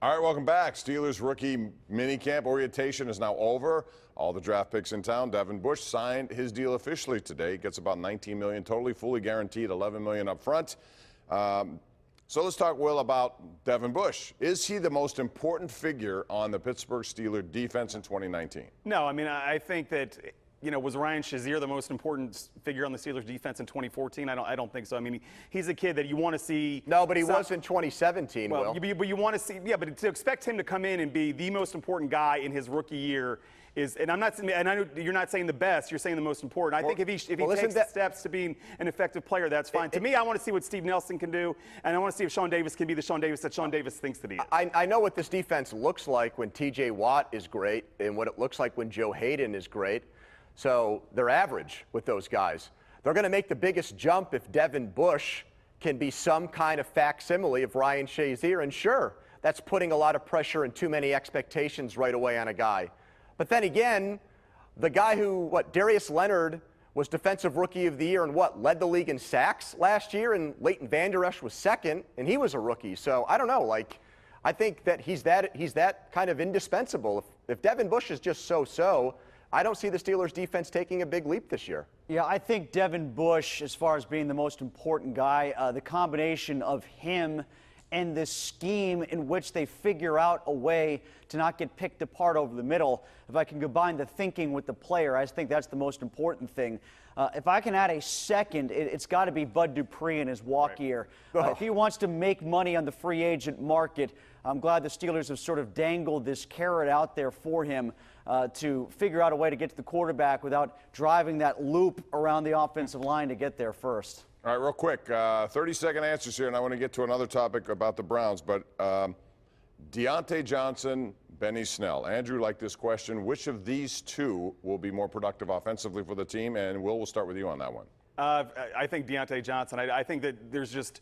All right, welcome back. Steelers rookie minicamp orientation is now over. All the draft picks in town. Devin Bush signed his deal officially today. Gets about $19 million totally, fully guaranteed, $11 million up front. So let's talk, Will, about Devin Bush. Is he the most important figure on the Pittsburgh Steelers defense in 2019? No, I mean, I think that, was Ryan Shazier the most important figure on the Steelers defense in 2014? I don't think so. I mean, he's a kid that you want to see. No, but he was in 2017, well, but you want to see, but to expect him to come in and be the most important guy in his rookie year is, and I'm not, and I know you're not saying the best, you're saying the most important. I think if he takes the steps to being an effective player, that's fine. To me, I want to see what Steve Nelson can do, and I want to see if Sean Davis can be the Sean Davis that Sean Davis thinks that he is. I know what this defense looks like when T.J. Watt is great and what it looks like when Joe Hayden is great. So they're average with those guys. They're going to make the biggest jump if Devin Bush can be some kind of facsimile of Ryan Shazier, and sure, that's putting a lot of pressure and too many expectations right away on a guy. But then again, the guy who, Darius Leonard was Defensive Rookie of the Year and led the league in sacks last year, and Leighton Vander Esch was second, and he was a rookie. So I don't know, I think that he's that kind of indispensable. If Devin Bush is just so-so, I don't see the Steelers defense taking a big leap this year. Yeah, I think Devin Bush, as far as being the most important guy, the combination of him and the scheme in which they figure out a way to not get picked apart over the middle. If I can combine the thinking with the player, I think that's the most important thing. If I can add a second, it's got to be Bud Dupree in his walk year. If he wants to make money on the free agent market, I'm glad the Steelers have sort of dangled this carrot out there for him to figure out a way to get to the quarterback without driving that loop around the offensive line to get there first. All right, real quick, 30-second answers here, and I want to get to another topic about the Browns, but Deontay Johnson, Benny Snell. Andrew liked this question. Which of these two will be more productive offensively for the team? And Will, we'll start with you on that one. I think Deontay Johnson. I think that there's just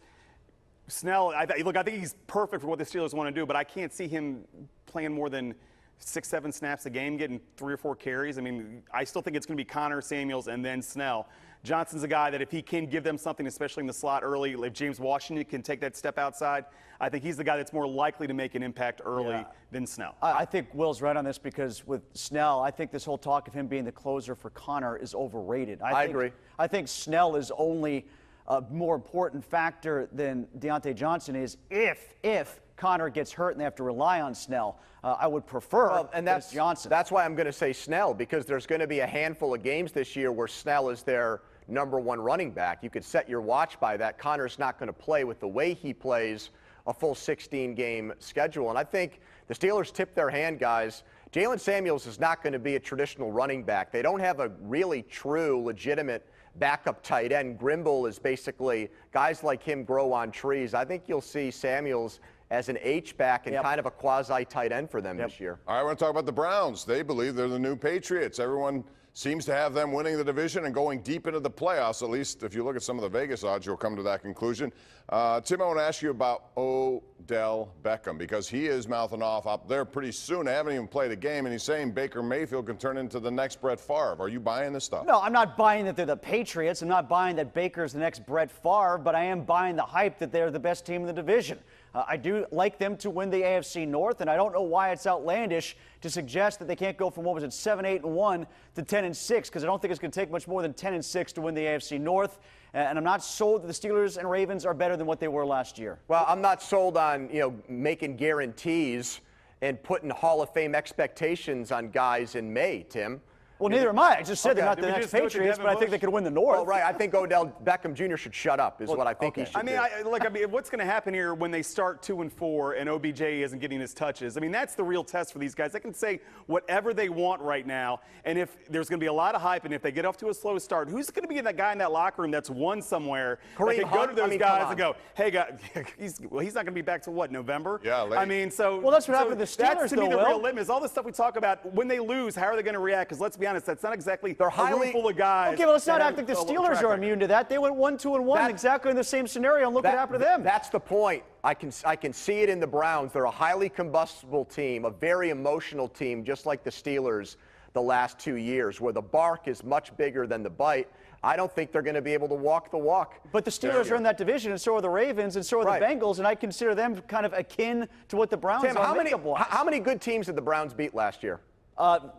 Snell. I think he's perfect for what the Steelers want to do, but I can't see him playing more than 6-7 snaps a game, getting 3 or 4 carries. I mean, I still think it's going to be Connor, Samuels, and then Snell. Johnson's a guy that if he can give them something, especially in the slot early, if James Washington can take that step outside, I think he's the guy that's more likely to make an impact early than Snell. I think Will's right on this because with Snell, I think this whole talk of him being the closer for Connor is overrated. I agree. I think Snell is only a more important factor than Deontay Johnson is if Connor gets hurt and they have to rely on Snell. I would prefer Johnson. That's why I'm going to say Snell, because there's going to be a handful of games this year where Snell is their #1 running back. You could set your watch by that. Connor's not going to play with the way he plays a full 16-game schedule. And I think the Steelers tip their hand, guys. Jalen Samuels is not going to be a traditional running back. They don't have a really true, legitimate backup tight end. Grimble is basically, guys like him grow on trees. I think you'll see Samuels as an H-back and kind of a quasi-tight end for them this year. All right, I want to talk about the Browns. They believe they're the new Patriots. Everyone seems to have them winning the division and going deep into the playoffs. At least if you look at some of the Vegas odds, you'll come to that conclusion. Tim, I want to ask you about Odell Beckham, because he is mouthing off up there pretty soon. I haven't even played a game, and he's saying Baker Mayfield can turn into the next Brett Favre. Are you buying this stuff? No, I'm not buying that they're the Patriots. I'm not buying that Baker's the next Brett Favre, but I am buying the hype that they're the best team in the division. I do like them to win the AFC North, and I don't know why it's outlandish to suggest that they can't go from, 7-8-1 to 10-6, because I don't think it's going to take much more than 10-6 to win the AFC North. And I'm not sold that the Steelers and Ravens are better than what they were last year. Well, I'm not sold on, making guarantees and putting Hall of Fame expectations on guys in May, Tim. Well, neither am I. I just said they're not the next Patriots, but I think they could win the North. Well, right. I think Odell Beckham Jr. should shut up, is what I think he should do. I mean, what's going to happen here when they start 2-4 and OBJ isn't getting his touches? I mean, that's the real test for these guys. They can say whatever they want right now, and if there's going to be a lot of hype, and if they get off to a slow start, who's going to be that guy in that locker room that's won somewhere? That can go to those guys and go, hey, guys, he's not going to be back to what, November? Yeah, late. I mean, so. Well, that's what happened to the Steelers, that's to me the real litmus. All this stuff we talk about, when they lose, how are they going to react? Because let's be honest, that's not exactly they're highly full of guys. Okay, well, let's not act like the Steelers are immune to that. They went 1-2-1 exactly in the same scenario, and look what happened to them. That's the point. I can see it in the Browns. They're a highly combustible team, a very emotional team, just like the Steelers. the last 2 years, where the bark is much bigger than the bite. I don't think they're going to be able to walk the walk. But the Steelers are in that division, and so are the Ravens, and so are the Bengals, and I consider them kind of akin to what the Browns Tim, are. how many good teams did the Browns beat last year? How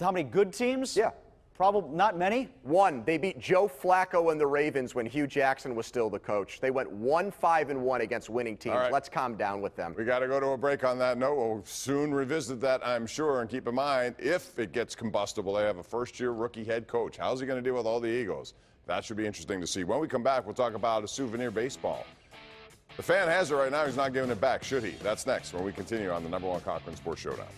many good teams? Yeah. Probably not many. One. They beat Joe Flacco and the Ravens when Hugh Jackson was still the coach. They went 1-5-1 against winning teams. All right. Let's calm down with them. We got to go to a break on that note. We'll soon revisit that, I'm sure. And keep in mind, if it gets combustible, they have a first-year rookie head coach. How's he going to deal with all the egos? That should be interesting to see. When we come back, we'll talk about a souvenir baseball. The fan has it right now. He's not giving it back, should he? That's next when we continue on the #1 Cochran Sports Showdown.